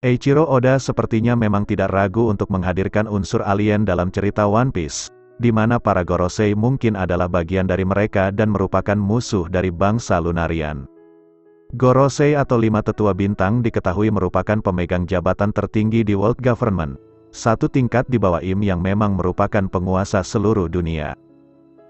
Eiichiro Oda sepertinya memang tidak ragu untuk menghadirkan unsur alien dalam cerita One Piece, di mana para Gorosei mungkin adalah bagian dari mereka dan merupakan musuh dari bangsa Lunarian. Gorosei atau 5 tetua bintang diketahui merupakan pemegang jabatan tertinggi di World Government, satu tingkat di bawah Im yang memang merupakan penguasa seluruh dunia.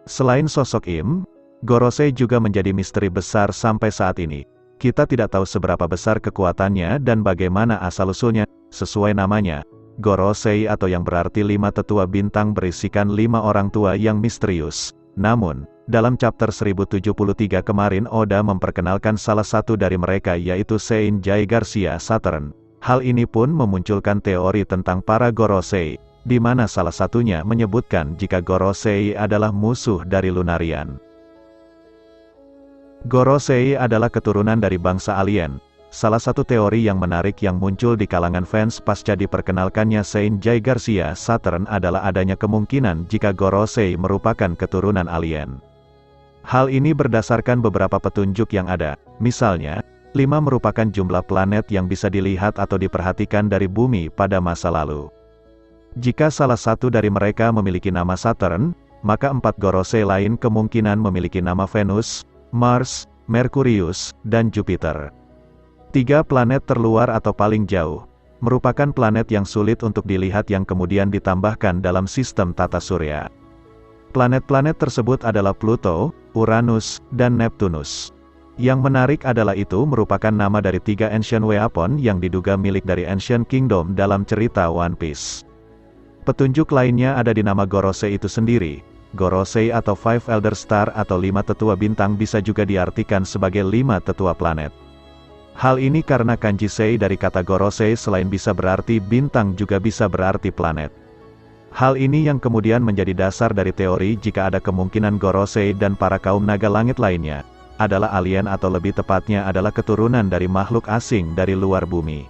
Selain sosok Im, Gorosei juga menjadi misteri besar sampai saat ini. Kita tidak tahu seberapa besar kekuatannya dan bagaimana asal-usulnya. Sesuai namanya, Gorosei atau yang berarti 5 tetua bintang berisikan 5 orang tua yang misterius. Namun, dalam chapter 1073 kemarin Oda memperkenalkan salah satu dari mereka yaitu Sein Jai Garcia Saturn. Hal ini pun memunculkan teori tentang para Gorosei, di mana salah satunya menyebutkan jika Gorosei adalah musuh dari Lunarian. Gorosei adalah keturunan dari bangsa alien. Salah satu teori yang menarik yang muncul di kalangan fans pasca diperkenalkannya Sein Jai Garcia Saturn adalah adanya kemungkinan jika Gorosei merupakan keturunan alien. Hal ini berdasarkan beberapa petunjuk yang ada, misalnya, 5 merupakan jumlah planet yang bisa dilihat atau diperhatikan dari bumi pada masa lalu. Jika salah satu dari mereka memiliki nama Saturn, maka 4 Gorosei lain kemungkinan memiliki nama Venus, Mars, Merkurius, dan Jupiter. 3 planet terluar atau paling jauh, merupakan planet yang sulit untuk dilihat yang kemudian ditambahkan dalam sistem tata surya. Planet-planet tersebut adalah Pluto, Uranus, dan Neptunus. Yang menarik adalah itu merupakan nama dari 3 Ancient Weapon yang diduga milik dari Ancient Kingdom dalam cerita One Piece. Petunjuk lainnya ada di nama Gorosei itu sendiri. Gorosei atau Five Elder Star atau 5 tetua bintang bisa juga diartikan sebagai 5 tetua planet. Hal ini karena kanji sei dari kata Gorosei selain bisa berarti bintang juga bisa berarti planet. Hal ini yang kemudian menjadi dasar dari teori jika ada kemungkinan Gorosei dan para kaum naga langit lainnya adalah alien atau lebih tepatnya adalah keturunan dari makhluk asing dari luar bumi.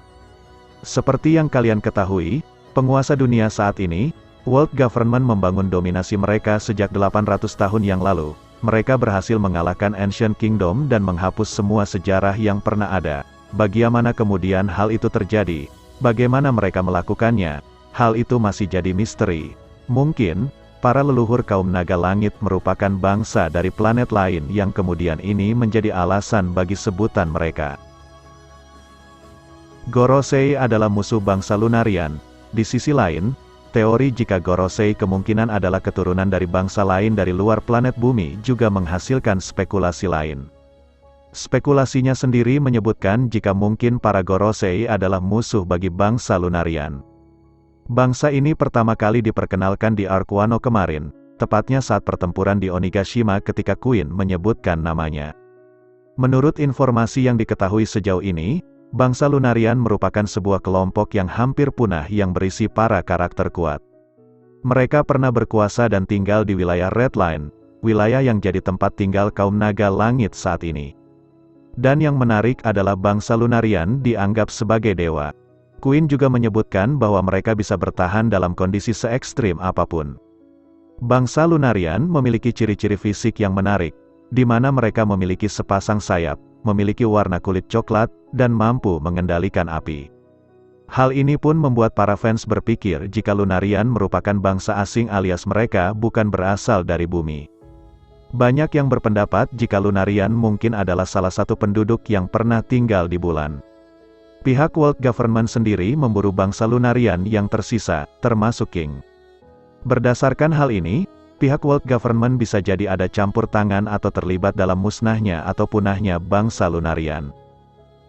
Seperti yang kalian ketahui, penguasa dunia saat ini, World Government membangun dominasi mereka sejak 800 tahun yang lalu. Mereka berhasil mengalahkan Ancient Kingdom dan menghapus semua sejarah yang pernah ada. Bagaimana kemudian hal itu terjadi? Bagaimana mereka melakukannya? Hal itu masih jadi misteri. Mungkin, para leluhur kaum naga langit merupakan bangsa dari planet lain yang kemudian ini menjadi alasan bagi sebutan mereka. Gorosei adalah musuh bangsa Lunarian. Di sisi lain, teori jika Gorosei kemungkinan adalah keturunan dari bangsa lain dari luar planet bumi juga menghasilkan spekulasi lain. Spekulasinya sendiri menyebutkan jika mungkin para Gorosei adalah musuh bagi bangsa Lunarian. Bangsa ini pertama kali diperkenalkan di Arc Wano kemarin, tepatnya saat pertempuran di Onigashima ketika Queen menyebutkan namanya. Menurut informasi yang diketahui sejauh ini, bangsa Lunarian merupakan sebuah kelompok yang hampir punah yang berisi para karakter kuat. Mereka pernah berkuasa dan tinggal di wilayah Red Line, wilayah yang jadi tempat tinggal kaum naga langit saat ini. Dan yang menarik adalah bangsa Lunarian dianggap sebagai dewa. Queen juga menyebutkan bahwa mereka bisa bertahan dalam kondisi se-ekstrim apapun. Bangsa Lunarian memiliki ciri-ciri fisik yang menarik, di mana mereka memiliki sepasang sayap, memiliki warna kulit coklat, dan mampu mengendalikan api. Hal ini pun membuat para fans berpikir jika Lunarian merupakan bangsa asing alias mereka bukan berasal dari bumi. Banyak yang berpendapat jika Lunarian mungkin adalah salah satu penduduk yang pernah tinggal di bulan. Pihak World Government sendiri memburu bangsa Lunarian yang tersisa, termasuk King. Berdasarkan hal ini, pihak World Government bisa jadi ada campur tangan atau terlibat dalam musnahnya atau punahnya bangsa Lunarian.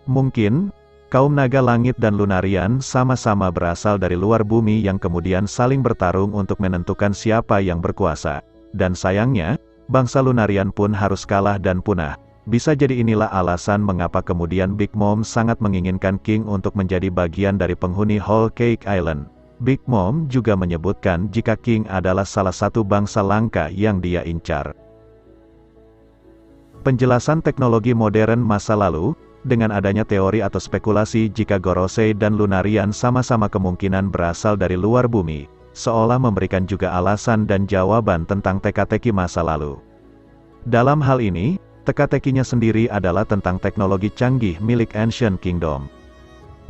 Mungkin, kaum naga langit dan Lunarian sama-sama berasal dari luar bumi yang kemudian saling bertarung untuk menentukan siapa yang berkuasa. Dan sayangnya, bangsa Lunarian pun harus kalah dan punah. Bisa jadi inilah alasan mengapa kemudian Big Mom sangat menginginkan King untuk menjadi bagian dari penghuni Whole Cake Island. Big Mom juga menyebutkan jika King adalah salah satu bangsa langka yang dia incar. Penjelasan teknologi modern masa lalu, dengan adanya teori atau spekulasi jika Gorosei dan Lunarian sama-sama kemungkinan berasal dari luar bumi, seolah memberikan juga alasan dan jawaban tentang teka-teki masa lalu. Dalam hal ini, teka-tekinya sendiri adalah tentang teknologi canggih milik Ancient Kingdom.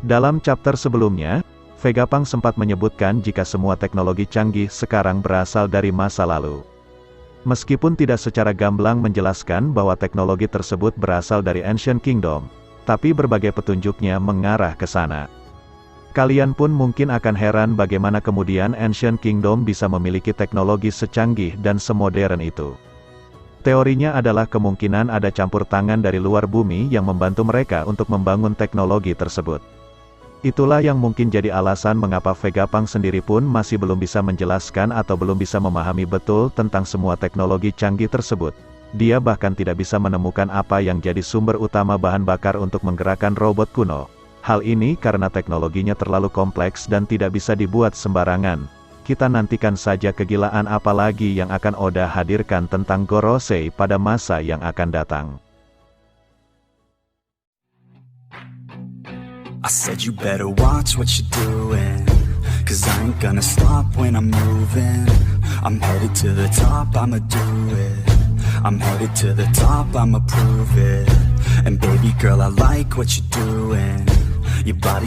Dalam chapter sebelumnya, Vegapunk sempat menyebutkan jika semua teknologi canggih sekarang berasal dari masa lalu. Meskipun tidak secara gamblang menjelaskan bahwa teknologi tersebut berasal dari Ancient Kingdom, tapi berbagai petunjuknya mengarah ke sana. Kalian pun mungkin akan heran bagaimana kemudian Ancient Kingdom bisa memiliki teknologi secanggih dan semodern itu. Teorinya adalah kemungkinan ada campur tangan dari luar bumi yang membantu mereka untuk membangun teknologi tersebut. Itulah yang mungkin jadi alasan mengapa Vegapunk sendiri pun masih belum bisa menjelaskan atau belum bisa memahami betul tentang semua teknologi canggih tersebut. Dia bahkan tidak bisa menemukan apa yang jadi sumber utama bahan bakar untuk menggerakkan robot kuno. Hal ini karena teknologinya terlalu kompleks dan tidak bisa dibuat sembarangan. Kita nantikan saja kegilaan apa lagi yang akan Oda hadirkan tentang Gorosei pada masa yang akan datang. I said you better watch what you're doing, 'cause I ain't gonna stop when I'm moving. I'm headed to the top, I'ma do it. I'm headed to the top, I'ma prove it. And baby girl, I like what you're doing. Your body